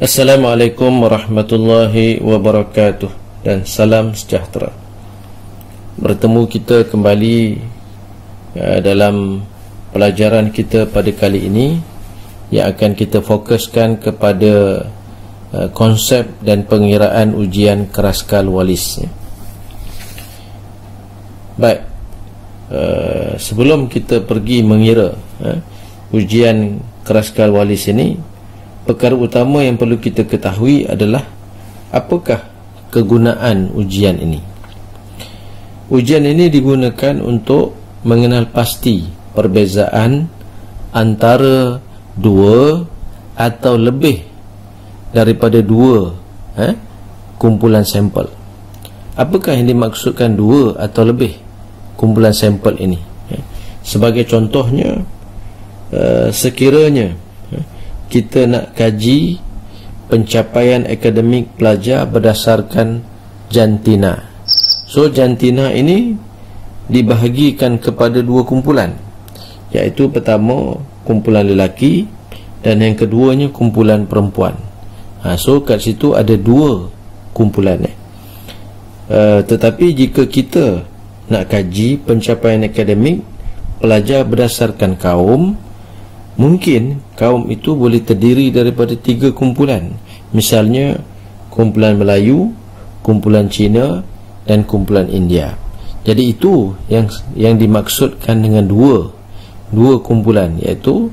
Assalamualaikum warahmatullahi wabarakatuh dan salam sejahtera. Bertemu kita kembali dalam pelajaran kita pada kali ini yang akan kita fokuskan kepada konsep dan pengiraan ujian Kraskal Wallis. Baik, sebelum kita pergi mengira ujian Kraskal Wallis ini, perkara utama yang perlu kita ketahui adalah apakah kegunaan ujian ini. Ujian ini digunakan untuk mengenal pasti perbezaan antara dua atau lebih daripada dua kumpulan sampel. Apakah yang dimaksudkan dua atau lebih kumpulan sampel ini? Sebagai contohnya, sekiranya kita nak kaji pencapaian akademik pelajar berdasarkan jantina. So jantina ini dibahagikan kepada dua kumpulan, iaitu pertama kumpulan lelaki dan yang keduanya kumpulan perempuan. So kat situ ada dua kumpulan. Tetapi jika kita nak kaji pencapaian akademik pelajar berdasarkan kaum, mungkin kaum itu boleh terdiri daripada tiga kumpulan. Misalnya kumpulan Melayu, kumpulan Cina dan kumpulan India. Jadi itu yang dimaksudkan dengan dua kumpulan, iaitu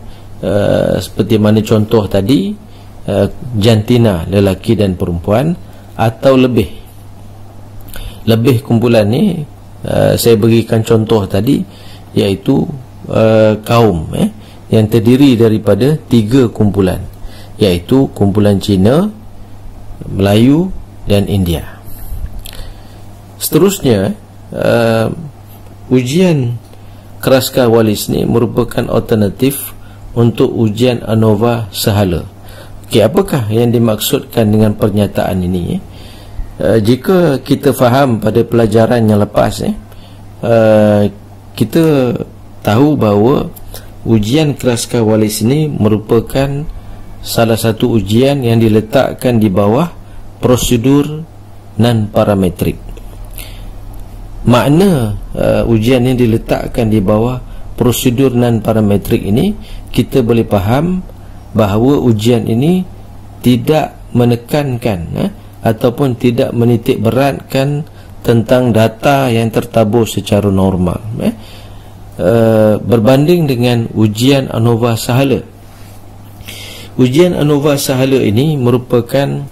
seperti mana contoh tadi, jantina lelaki dan perempuan, atau lebih kumpulan ni saya berikan contoh tadi, iaitu kaum yang terdiri daripada tiga kumpulan, iaitu kumpulan Cina, Melayu dan India. Seterusnya, ujian Kraskal Wallis ni merupakan alternatif untuk ujian ANOVA Sahala. Okey, apakah yang dimaksudkan dengan pernyataan ini? Jika kita faham pada pelajaran yang lepas, kita tahu bahawa ujian Kraskal Wallis ini merupakan salah satu ujian yang diletakkan di bawah prosedur non-parametrik. Makna ujian yang diletakkan di bawah prosedur non-parametrik ini, kita boleh faham bahawa ujian ini tidak menekankan ataupun tidak menitik beratkan tentang data yang tertabur secara normal, berbanding dengan ujian ANOVA Sahala. Ujian ANOVA Sahala ini merupakan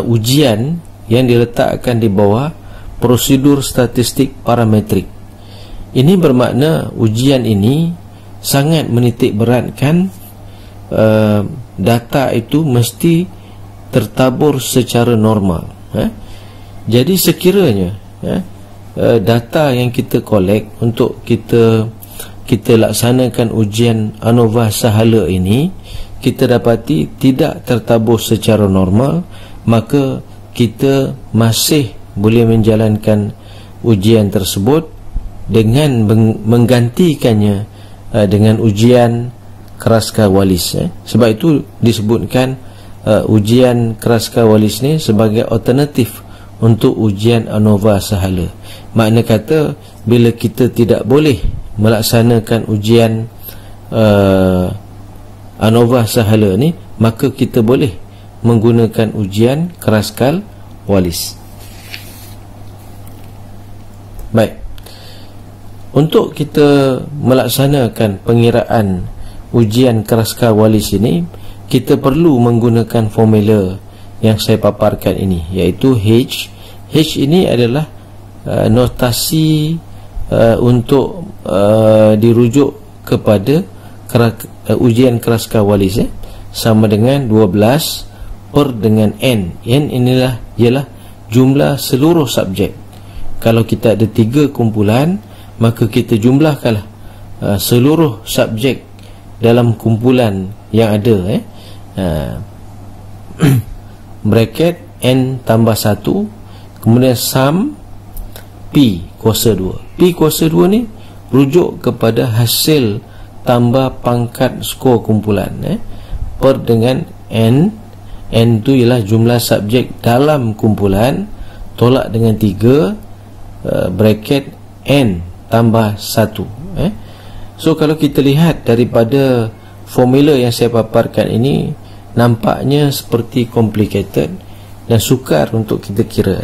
ujian yang diletakkan di bawah prosedur statistik parametrik. Ini bermakna ujian ini sangat menitik beratkan data itu mesti tertabur secara normal. Jadi sekiranya data yang kita collect untuk kita laksanakan ujian ANOVA Sahala ini, kita dapati tidak tertabur secara normal, maka kita masih boleh menjalankan ujian tersebut dengan menggantikannya dengan ujian Kraskal Wallis. Sebab itu disebutkan ujian Kraskal Wallis ni sebagai alternatif untuk ujian ANOVA Sahala. Makna kata, bila kita tidak boleh melaksanakan ujian ANOVA Sahala ni, maka kita boleh menggunakan ujian Kraskal Wallis. Baik, untuk kita melaksanakan pengiraan ujian Kraskal Wallis ini, kita perlu menggunakan formula yang saya paparkan ini, iaitu H. H ini adalah notasi untuk dirujuk kepada ujian Kraskal Wallis, sama dengan 12 per dengan N. N inilah ialah jumlah seluruh subjek. Kalau kita ada 3 kumpulan, maka kita jumlahkanlah seluruh subjek dalam kumpulan yang ada, bracket N tambah 1, kemudian sum P kuasa 2. P kuasa 2 ni rujuk kepada hasil tambah pangkat skor kumpulan per dengan N N tu ialah jumlah subjek dalam kumpulan, tolak dengan 3 bracket N tambah 1. So kalau kita lihat daripada formula yang saya paparkan ini, nampaknya seperti complicated dan sukar untuk kita kira.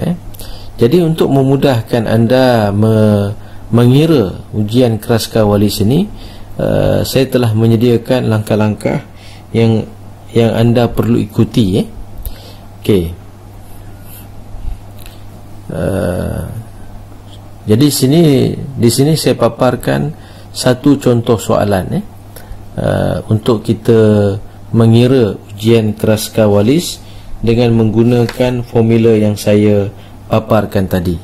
Jadi untuk memudahkan anda mengira ujian Kraska Walis ini, saya telah menyediakan langkah-langkah yang anda perlu ikuti. Okey. Jadi di sini saya paparkan satu contoh soalan untuk kita mengira ujian Kraska Walis dengan menggunakan formula yang saya paparkan tadi,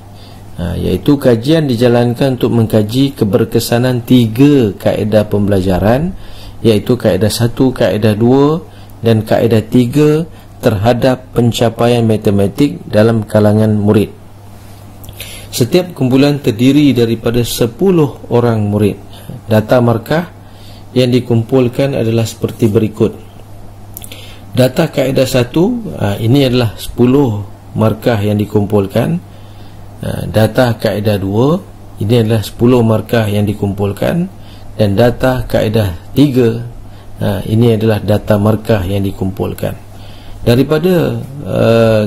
iaitu kajian dijalankan untuk mengkaji keberkesanan 3 kaedah pembelajaran, iaitu kaedah 1, kaedah 2 dan kaedah 3 terhadap pencapaian matematik dalam kalangan murid. Setiap kumpulan terdiri daripada 10 orang murid. Data markah yang dikumpulkan adalah seperti berikut. Data kaedah 1, ini adalah 10 markah yang dikumpulkan. Data kaedah 2, ini adalah 10 markah yang dikumpulkan. Dan data kaedah 3, ini adalah data markah yang dikumpulkan. Daripada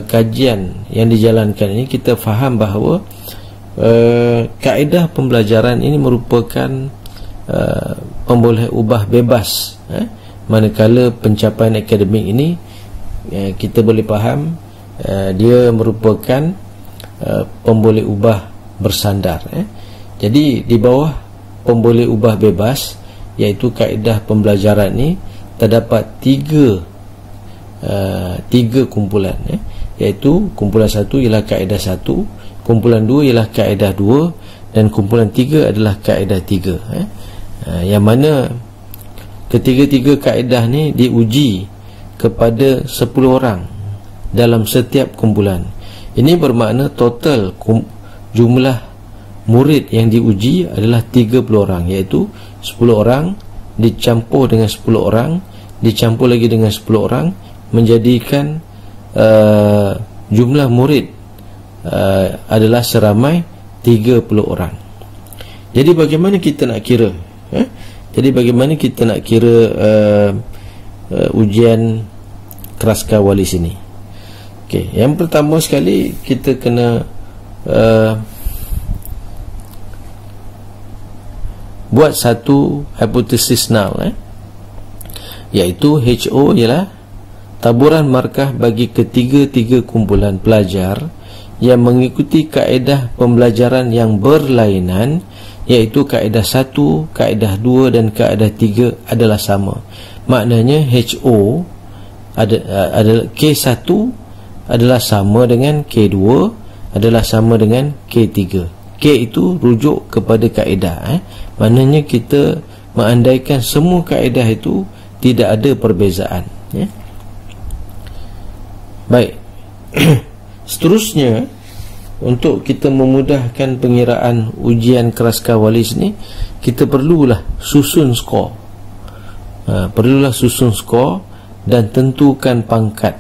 kajian yang dijalankan ini, kita faham bahawa kaedah pembelajaran ini merupakan pemboleh ubah bebas, manakala pencapaian akademik ini kita boleh faham dia merupakan pemboleh ubah bersandar. Jadi di bawah pemboleh ubah bebas, iaitu kaedah pembelajaran ini, terdapat tiga kumpulan, iaitu kumpulan 1 ialah kaedah 1, kumpulan 2 ialah kaedah 2 dan kumpulan 3 adalah kaedah 3. Yang mana ketiga-tiga kaedah ni diuji kepada 10 orang dalam setiap kumpulan. Ini bermakna total jumlah murid yang diuji adalah 30 orang, iaitu 10 orang dicampur dengan 10 orang dicampur lagi dengan 10 orang, menjadikan jumlah murid adalah seramai 30 orang. Jadi bagaimana kita nak kira? Jadi bagaimana kita nak kira ujian Kraska Walis ini? Okey, yang pertama sekali kita kena buat satu hipotesis null, iaitu HO ialah taburan markah bagi ketiga-tiga kumpulan pelajar yang mengikuti kaedah pembelajaran yang berlainan, iaitu kaedah 1, kaedah 2 dan kaedah 3 adalah sama. Maknanya HO adalah K1 adalah sama dengan K2 adalah sama dengan K3. K itu rujuk kepada kaedah. Maknanya kita mengandaikan semua kaedah itu tidak ada perbezaan. Baik. Seterusnya, untuk kita memudahkan pengiraan ujian Kraska Walis ni, kita perlulah susun skor. Perlulah susun skor dan tentukan pangkat.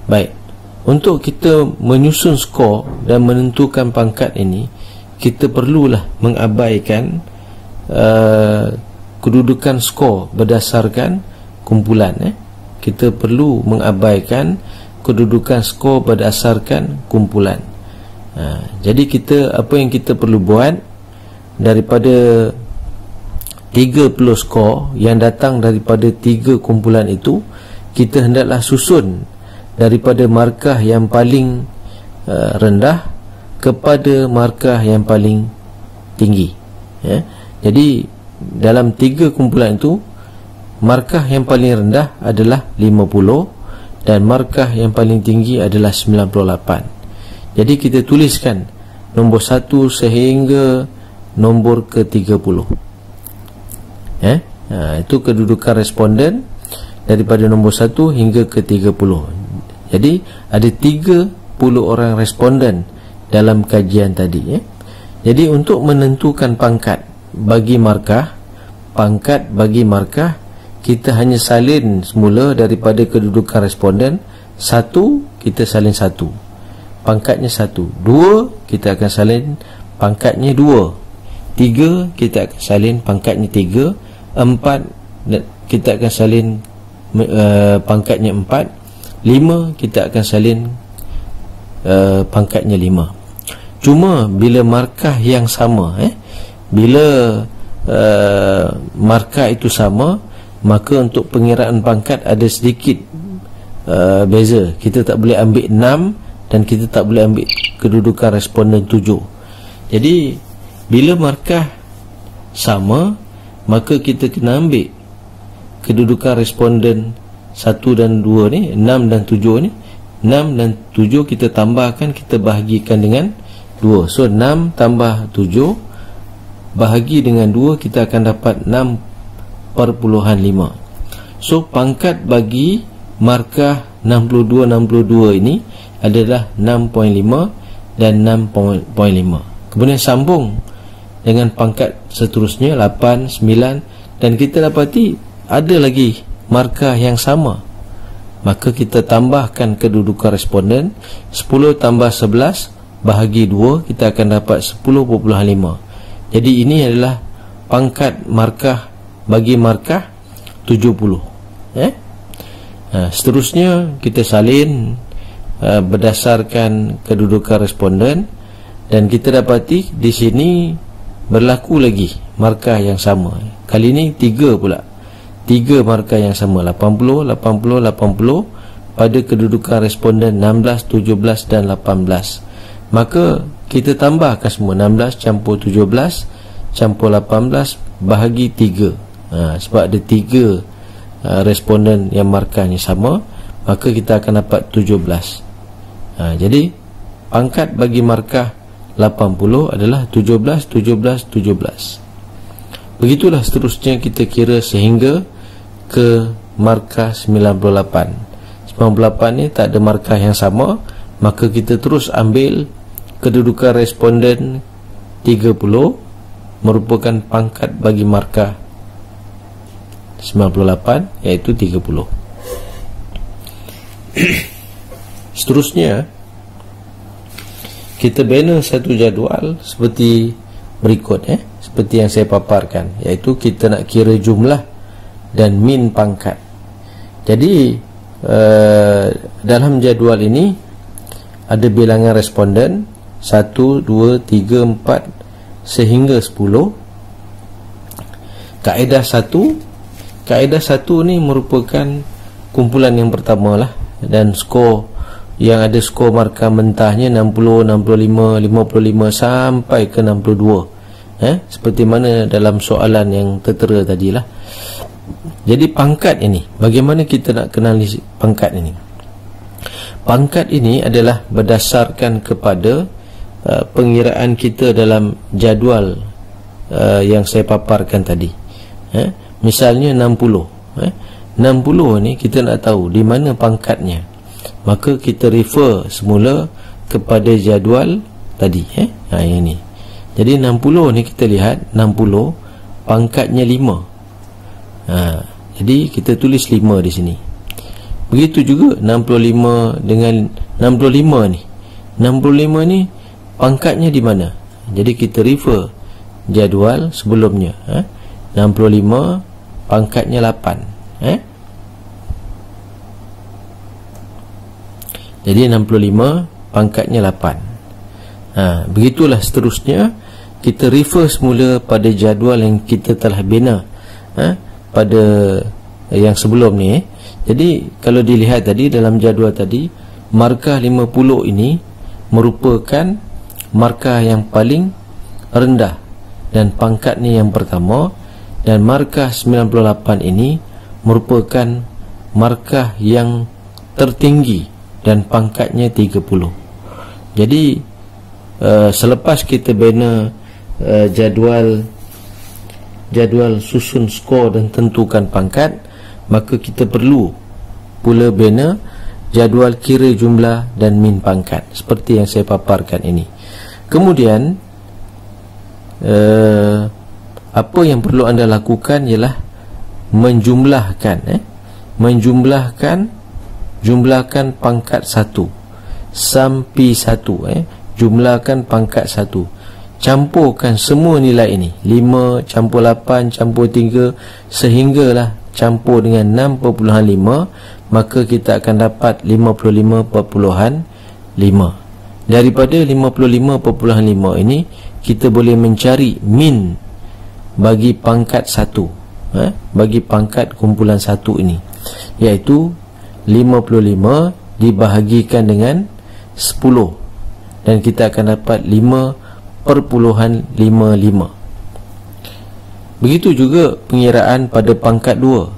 Baik. Untuk kita menyusun skor dan menentukan pangkat ini, kita perlulah mengabaikan kedudukan skor berdasarkan kumpulan. Kita perlu mengabaikan kedudukan skor berdasarkan kumpulan. Jadi apa yang kita perlu buat, daripada 30 skor yang datang daripada 3 kumpulan itu, kita hendaklah susun daripada markah yang paling rendah kepada markah yang paling tinggi. Jadi dalam 3 kumpulan itu, markah yang paling rendah adalah 50 dan markah yang paling tinggi adalah 98. Jadi kita tuliskan nombor 1 sehingga nombor ke-30. Itu kedudukan responden daripada nombor 1 hingga ke-30. Jadi ada 30 orang responden dalam kajian tadi. Jadi untuk menentukan pangkat bagi markah, kita hanya salin semula daripada kedudukan responden. 1 kita salin 1, pangkatnya 1. 2 kita akan salin pangkatnya 2. 3 kita akan salin pangkatnya 3. 4 kita akan salin pangkatnya 4. 5 kita akan salin pangkatnya 5. Cuma bila markah yang sama, bila markah itu sama, maka untuk pengiraan pangkat ada sedikit beza. Kita tak boleh ambil 6 dan kita tak boleh ambil kedudukan responden 7. Jadi bila markah sama, maka kita kena ambil kedudukan responden 1 dan 2 ni, 6 dan 7 ni. 6 dan 7 kita tambahkan, kita bahagikan dengan 2. So 6 tambah 7 bahagi dengan 2, kita akan dapat 6/5. So pangkat bagi markah 62-62 ini adalah 6.5 dan 6.5. Kemudian sambung dengan pangkat seterusnya 8, 9, dan kita dapati ada lagi markah yang sama. Maka kita tambahkan kedudukan responden. 10 tambah 11 bahagi 2, kita akan dapat 10.5. Jadi ini adalah pangkat markah bagi markah 70. Seterusnya kita salin berdasarkan kedudukan responden, dan kita dapati di sini berlaku lagi markah yang sama. Kali ini 3 pula. 3 markah yang sama, 80, 80, 80 pada kedudukan responden 16, 17 dan 18. Maka kita tambahkan semua, 16 campur 17 campur 18 bahagi 3. Sebab ada 3 responden yang markahnya sama, maka kita akan dapat 17. Jadi pangkat bagi markah 80 adalah 17, 17, 17. Begitulah seterusnya kita kira sehingga ke markah 98. 98 ni tak ada markah yang sama, maka kita terus ambil kedudukan responden 30 merupakan pangkat bagi markah 98, iaitu 30. Seterusnya kita bina satu jadual seperti berikut, seperti yang saya paparkan, iaitu kita nak kira jumlah dan min pangkat. Jadi dalam jadual ini ada bilangan responden 1, 2, 3, 4 sehingga 10. Kaedah 1 ni merupakan kumpulan yang pertama lah, dan skor yang ada skor markah mentahnya 60, 65, 55 sampai ke 62, seperti mana dalam soalan yang tertera tadilah. Jadi pangkat ini, bagaimana kita nak kenali pangkat ini? Pangkat ini adalah berdasarkan kepada pengiraan kita dalam jadual yang saya paparkan tadi. Misalnya 60 ni kita nak tahu di mana pangkatnya, maka kita refer semula kepada jadual tadi. Yang ini. Jadi 60 ni kita lihat 60 pangkatnya 5. Jadi kita tulis 5 di sini. Begitu juga 65 dengan 65 ni. 65 ni pangkatnya di mana? Jadi kita refer jadual sebelumnya. 65 pangkatnya 8. Jadi 65 pangkatnya 8. Begitulah seterusnya. Kita refer semula pada jadual yang kita telah bina pada yang sebelum ni. Jadi kalau dilihat tadi dalam jadual tadi, markah 50 ini merupakan markah yang paling rendah dan pangkatnya yang pertama, dan markah 98 ini merupakan markah yang tertinggi dan pangkatnya 30. Jadi selepas kita bina jadual susun skor dan tentukan pangkat, maka kita perlu pula bina jadual kira jumlah dan min pangkat seperti yang saya paparkan ini. Kemudian apa yang perlu anda lakukan ialah menjumlahkan jumlahkan pangkat 1 sampai 1 jumlahkan pangkat 1, campurkan semua nilai ini, 5 campur 8 campur 3 sehinggalah campur dengan 6.5, maka kita akan dapat 55.5. Daripada 55.5 ini kita boleh mencari min bagi pangkat 1, bagi pangkat kumpulan 1 ini, iaitu 55 dibahagikan dengan 10, dan kita akan dapat 5.55. Begitu juga pengiraan pada pangkat 2.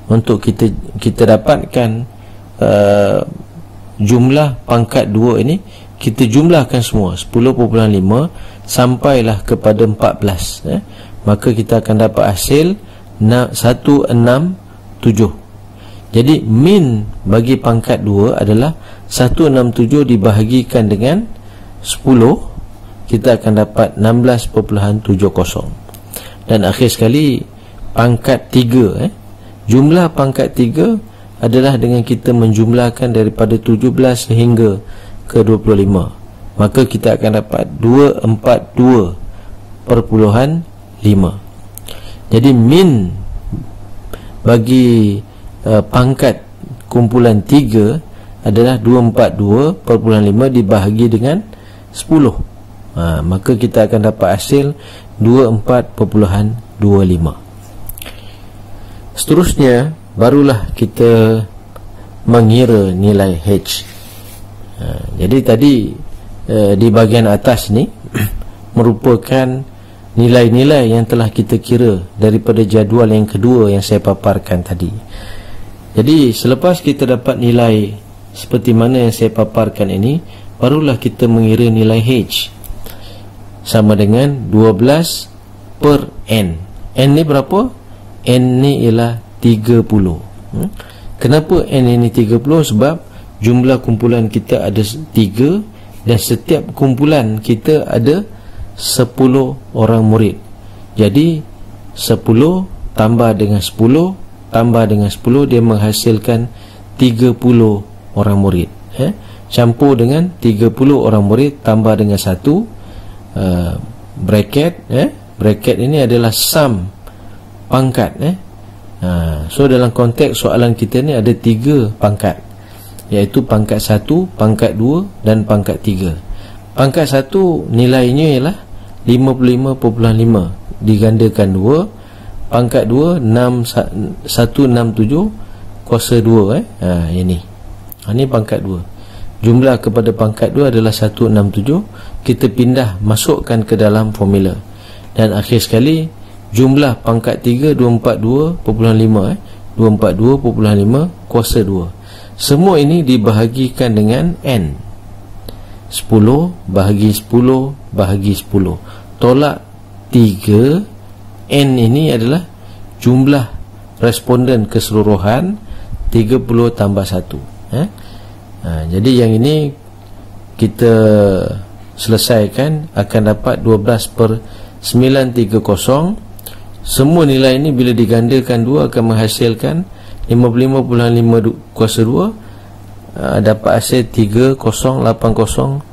Untuk kita dapatkan jumlah pangkat 2 ini, kita jumlahkan semua 10.5 sampailah kepada 14, maka kita akan dapat hasil 167. Jadi min bagi pangkat 2 adalah 167 dibahagikan dengan 10, kita akan dapat 16.70. Dan akhir sekali pangkat 3, jumlah pangkat 3 adalah dengan kita menjumlahkan daripada 17 sehingga ke 25, maka kita akan dapat 242.5. Jadi min bagi pangkat kumpulan 3 adalah 242.5 dibahagi dengan 10, maka kita akan dapat hasil 24.25. Seterusnya barulah kita mengira nilai H. Jadi tadi di bahagian atas ni merupakan nilai-nilai yang telah kita kira daripada jadual yang kedua yang saya paparkan tadi. Jadi selepas kita dapat nilai seperti mana yang saya paparkan ini, barulah kita mengira nilai H sama dengan 12 per N. N ni berapa? N ni ialah 30. Kenapa N ini 30? Sebab jumlah kumpulan kita ada 3 dan setiap kumpulan kita ada 10 orang murid. Jadi 10 tambah dengan 10 tambah dengan 10 dia menghasilkan 30 orang murid. Campur dengan 30 orang murid tambah dengan 1 bracket. Bracket ini adalah sum pangkat. So dalam konteks soalan kita ni ada 3 pangkat, iaitu pangkat 1, pangkat 2 dan pangkat 3. Pangkat 1 nilainya ialah 55.5 digandakan 2. Pangkat 2 167 kuasa 2. Ini pangkat 2. Jumlah kepada pangkat 2 adalah 167. Kita pindah masukkan ke dalam formula, dan akhir sekali jumlah pangkat 3 242.5 242.5 kuasa 2. Semua ini dibahagikan dengan N. 10 bahagi 10 bahagi 10. Tolak 3. N ini adalah jumlah responden keseluruhan 30 tambah 1. Jadi yang ini kita selesaikan akan dapat 12 per 930. Semua nilai ini bila digandakan 2 akan menghasilkan 55.5 kuasa 2, dapat hasil 3080.25.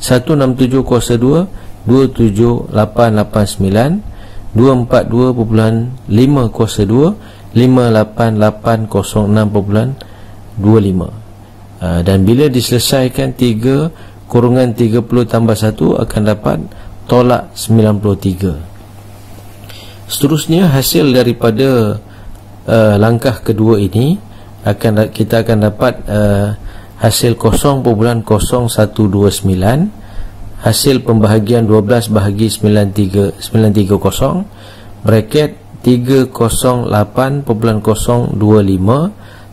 167 kuasa 2 27889. 242.5 kuasa 2 58806.25. Dan bila diselesaikan 3 kurungan 30 tambah 1 akan dapat tolak 93. Seterusnya hasil daripada langkah kedua ini kita akan dapat hasil 0.0129. Hasil pembahagian 12 bahagi 930 bracket 308.025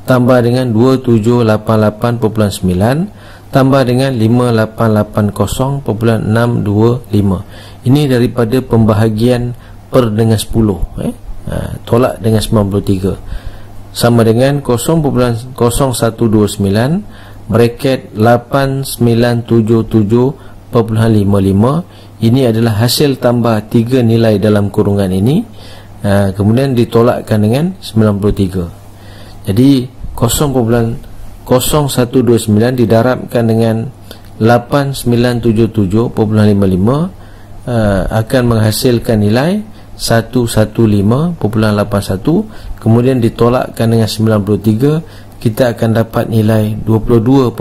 tambah dengan 2788.9 tambah dengan 5880.625. Ini daripada pembahagian per dengan 10, tolak dengan 93, sama dengan 0.0129 bracket 8977.55. Ini adalah hasil tambah 3 nilai dalam kurungan ini, kemudian ditolakkan dengan 93. Jadi 0.0129 didarabkan dengan 8977.55 akan menghasilkan nilai 115.81. Kemudian ditolakkan dengan 93, kita akan dapat nilai 22.81.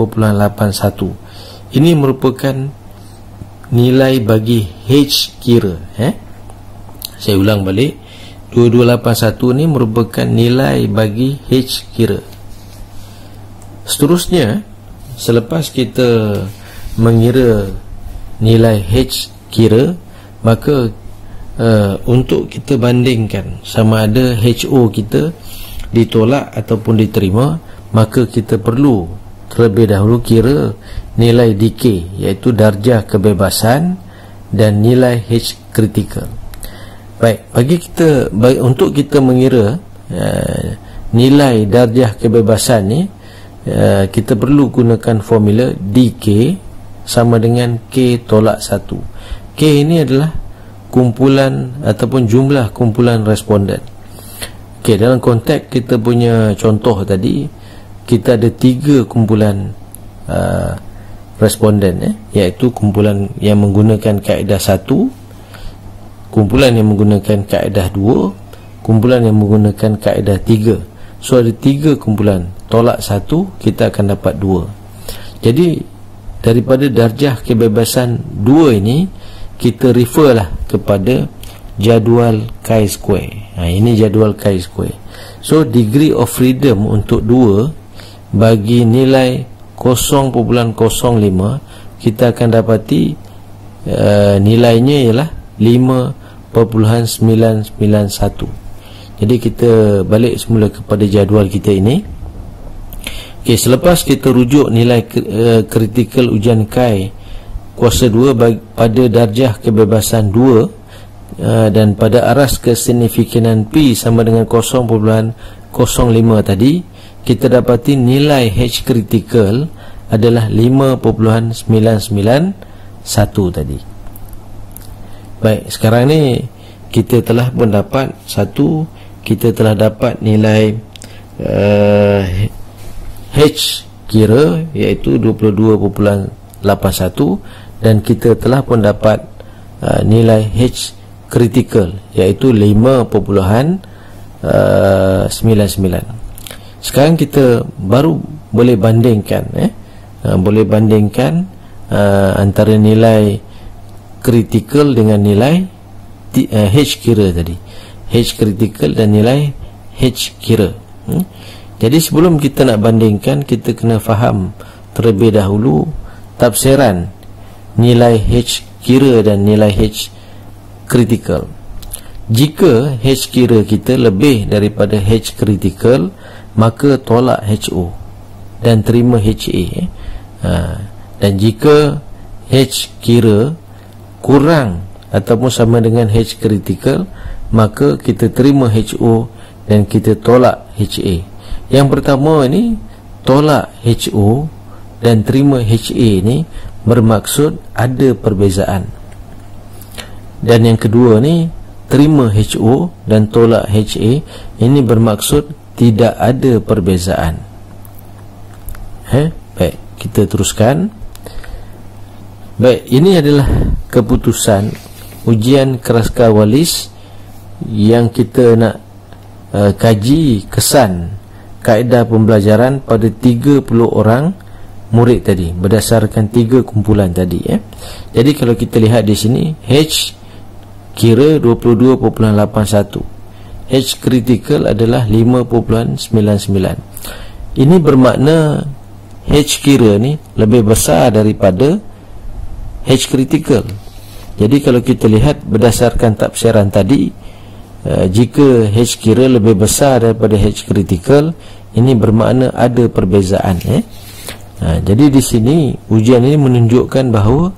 Ini merupakan nilai bagi H kira. Saya ulang balik, 2281 ni merupakan nilai bagi H kira. Seterusnya, selepas kita mengira nilai H kira, maka untuk kita bandingkan sama ada HO kita ditolak ataupun diterima, maka kita perlu terlebih dahulu kira nilai decay, iaitu darjah kebebasan, dan nilai H critical. Baik, untuk kita mengira nilai darjah kebebasan ni, kita perlu gunakan formula dk sama dengan K tolak 1. K ini adalah kumpulan ataupun jumlah kumpulan responden. Okey, dalam konteks kita punya contoh tadi, kita ada 3 kumpulan responden, iaitu kumpulan yang menggunakan kaedah 1, kumpulan yang menggunakan kaedah 2, kumpulan yang menggunakan kaedah 3. So ada 3 kumpulan, tolak 1, kita akan dapat 2. Jadi daripada darjah kebebasan 2 ini, kita refer lah kepada jadual chi-square. Ini jadual chi-square. So degree of freedom untuk 2 bagi nilai 0.05, kita akan dapati nilainya ialah 5.991. Jadi kita balik semula kepada jadual kita ini. Okey, selepas kita rujuk nilai kritikal ujian chi kuasa 2 pada darjah kebebasan 2 dan pada aras kesignificanan P sama dengan 0.05 tadi, kita dapati nilai H critical adalah 5.991 tadi. Baik, sekarang ni kita telah pun dapat kita telah dapat nilai H kira, iaitu 22.81, dan kita telah pun dapat nilai H critical, iaitu 5.99. Sekarang kita baru boleh bandingkan antara nilai critical dengan nilai H kira tadi, H critical dan nilai H kira. Jadi sebelum kita nak bandingkan, kita kena faham terlebih dahulu tafsiran nilai H kira dan nilai H critical. Jika H kira kita lebih daripada H critical, maka tolak HO dan terima HA. Dan jika H kira kurang ataupun sama dengan H critical, maka kita terima HO dan kita tolak HA. Yang pertama ni, tolak HO dan terima HA ni bermaksud ada perbezaan. Dan yang kedua ni, terima HO dan tolak HA, ini bermaksud tidak ada perbezaan. Baik, kita teruskan. Baik, ini adalah keputusan ujian Kraskal-Wallis yang kita nak kaji kesan kaedah pembelajaran pada 30 orang murid tadi berdasarkan 3 kumpulan tadi. Jadi kalau kita lihat di sini, H kira 22.81, H critical adalah 5.99. Ini bermakna H kira ni lebih besar daripada H critical. Jadi kalau kita lihat berdasarkan tafsiran tadi, jika H kira lebih besar daripada H critical, ini bermakna ada perbezaan. Jadi di sini ujian ini menunjukkan bahawa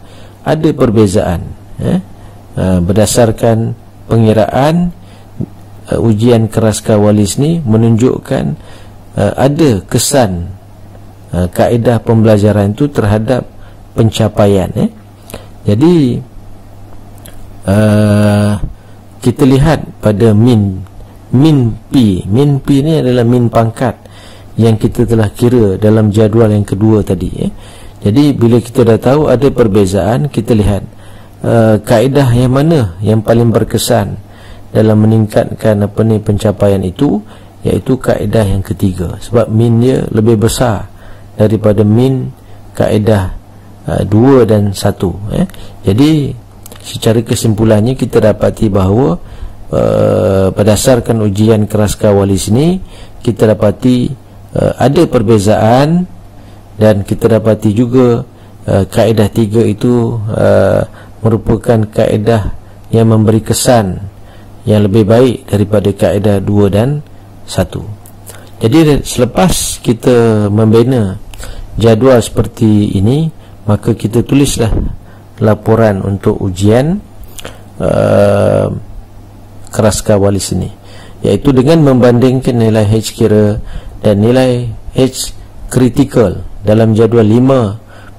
ada perbezaan. Berdasarkan pengiraan, ujian Kraskal-Wallis ni menunjukkan ada kesan kaedah pembelajaran itu terhadap pencapaian. Jadi kita lihat pada min P ni adalah min pangkat yang kita telah kira dalam jadual yang kedua tadi. Jadi bila kita dah tahu ada perbezaan, kita lihat kaedah yang mana yang paling berkesan dalam meningkatkan pencapaian itu, iaitu kaedah yang ketiga, sebab min dia lebih besar daripada min kaedah 2 dan 1. Jadi secara kesimpulannya kita dapati bahawa berdasarkan ujian Karaska-Wallis ini, kita dapati ada perbezaan, dan kita dapati juga kaedah 3 itu merupakan kaedah yang memberi kesan yang lebih baik daripada kaedah 2 dan 1. Jadi selepas kita membina jadual seperti ini, maka kita tulislah laporan untuk ujian Karaska-Wallis ini, iaitu dengan membandingkan nilai H kira dan nilai H critical dalam jadual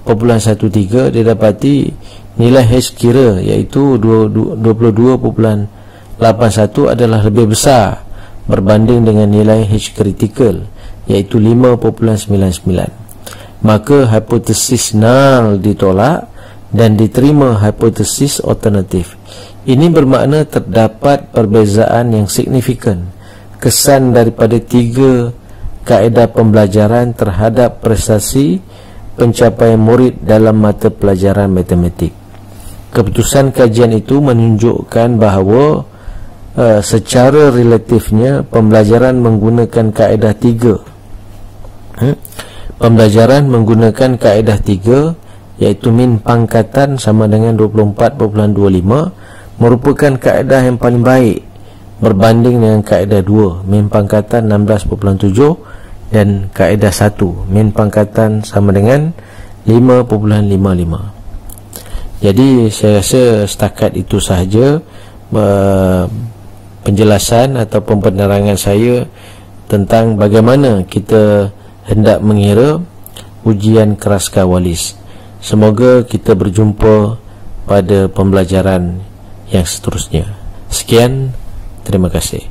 5.13, didapati nilai H kira iaitu 22.81 adalah lebih besar berbanding dengan nilai H critical iaitu 5.99. Maka hipotesis null ditolak dan diterima hipotesis alternatif. Ini bermakna terdapat perbezaan yang signifikan kesan daripada 3 kaedah pembelajaran terhadap prestasi pencapaian murid dalam mata pelajaran matematik. Keputusan kajian itu menunjukkan bahawa secara relatifnya pembelajaran menggunakan kaedah 3. Pembelajaran menggunakan kaedah 3 iaitu min pangkatan sama dengan 24.25 merupakan kaedah yang paling baik berbanding dengan kaedah 2 min pangkatan 16.7 dan kaedah 1 min pangkatan sama dengan 5.55. Jadi saya rasa setakat itu sahaja penjelasan ataupun penerangan saya tentang bagaimana kita hendak mengira ujian Karaska-Wallis. Semoga kita berjumpa pada pembelajaran yang seterusnya. Sekian, terima kasih.